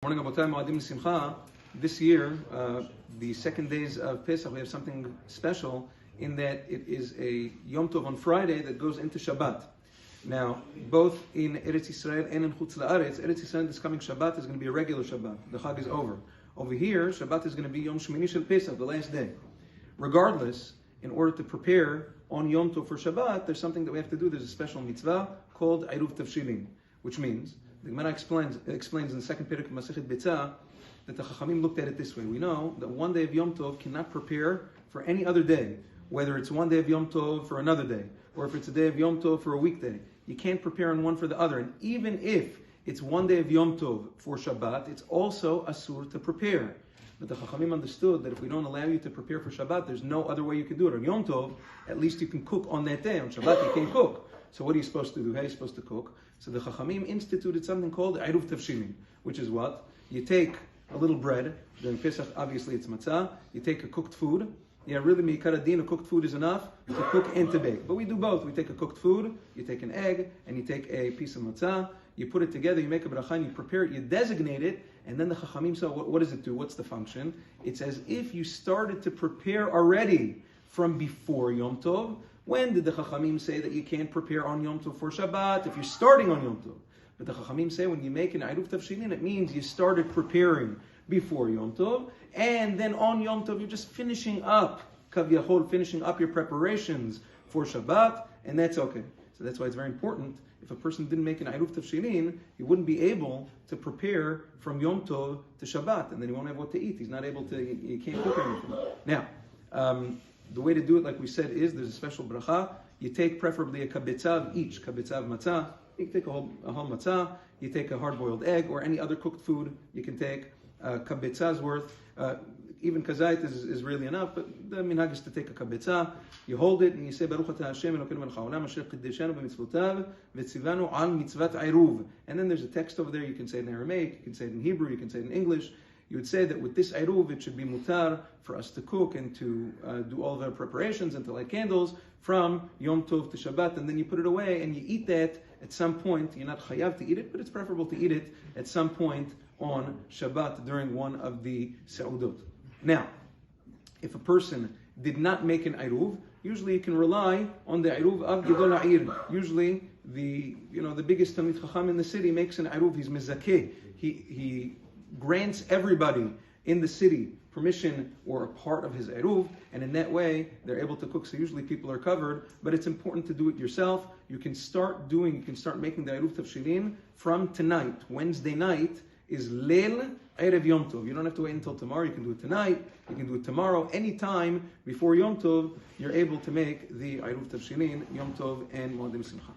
Morning, Abotai Moadim Simcha. This year, the second days of Pesach, we have something special in that it is a Yom Tov on Friday that goes into Shabbat. Now, both in Eretz Yisrael and in Chutz La'aretz, Eretz Yisrael this coming Shabbat is going to be a regular Shabbat. The Chag is over. Over here, Shabbat is going to be Yom Shmini Shel Pesach, the last day. Regardless, in order to prepare on Yom Tov for Shabbat, there's something that we have to do. There's a special mitzvah called Eruv Tavshilin, which means, the Gemara explains in the second Perek of Masechet Betzah, that the Chachamim looked at it this way. We know that one day of Yom Tov cannot prepare for any other day, whether it's one day of Yom Tov for another day, or if it's a day of Yom Tov for a weekday. You can't prepare on one for the other. And even if it's one day of Yom Tov for Shabbat, it's also asur to prepare. But the Chachamim understood that if we don't allow you to prepare for Shabbat, there's no other way you can do it. On Yom Tov, at least you can cook on that day. On Shabbat, you can't cook. So what are you supposed to do? How are you supposed to cook? So the Chachamim instituted something called Eruv Tavshilin, which is what? You take a little bread. During Pesach, obviously it's matzah. You take a cooked food. Yeah, really, Meikar Adin, a cooked food is enough to cook and to bake. But we do both. We take a cooked food, you take an egg, and you take a piece of matzah. You put it together, you make a bracha, and you prepare it, you designate it, and then the Chachamim say, what does it do? What's the function? It's as if you started to prepare already from before Yom Tov. When did the Chachamim say that you can't prepare on Yom Tov for Shabbat? If you're starting on Yom Tov. But the Chachamim say when you make an Eruv Tavshilin, it means you started preparing before Yom Tov, and then on Yom Tov, you're just finishing up, Kavyachol, finishing up your preparations for Shabbat, and that's okay. So that's why it's very important. If a person didn't make an Eruv Tavshilin, he wouldn't be able to prepare from Yom Tov to Shabbat, and then he won't have what to eat. He's not able to, he can't cook anything. Now, the way to do it, like we said, is there's a special bracha. You take preferably a kabetzav each, kabetzav matzah. You can take a whole matzah. You take a hard-boiled egg or any other cooked food. You can take kabetzah's worth. Even kazait is really enough, but the minhag is to take a kabetzah. You hold it and you say, Baruch atah Hashem Elokeinu melech haolam asher qiddeshanu b'mitzvotav v'tzivanu al mitzvat Eruv. And then there's a text over there. You can say it in Aramaic, you can say it in Hebrew, you can say it in English. You would say that with this Eruv, it should be mutar for us to cook and to do all of our preparations and to light candles from Yom Tov to Shabbat, and then you put it away and you eat that at some point. You're not chayav to eat it, but it's preferable to eat it at some point on Shabbat during one of the Seudot. Now, if a person did not make an Eruv, usually you can rely on the Eruv of Gedol Ha'ir. Usually, the biggest Talmid Chacham in the city makes an Eruv. He's mezakeh. He grants everybody in the city permission or a part of his Eruv, and in that way, they're able to cook. So usually people are covered, but it's important to do it yourself. You can start making the Eruv Tavshilin from tonight. Wednesday night is Leil Erev Yom Tov. You don't have to wait until tomorrow. You can do it tonight. You can do it tomorrow. Anytime before Yom Tov, you're able to make the Eruv Tavshilin, Yom Tov, and Moadim Simcha.